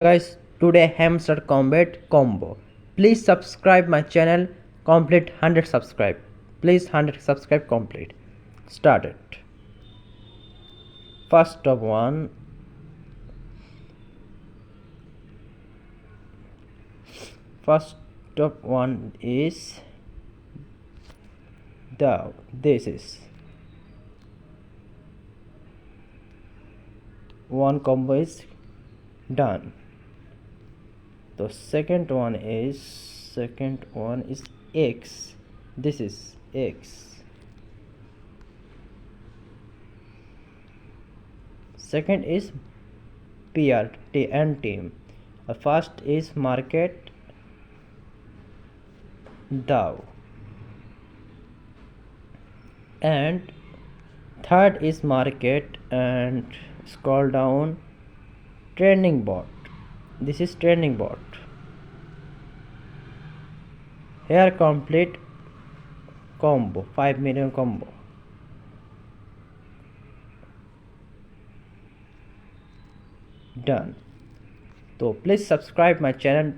Guys, today Hamster Kombat combo. Please subscribe my channel. Complete 100 subscribe. Please 100 subscribe complete. Started. First of one. First of one is this is one combo is done. The second one is X. This is X. Second is PR and team. The first is market DAO, and third is market and scroll down trending bot. This is trending bot. Here complete combo 5 million combo. Done. So please subscribe my channel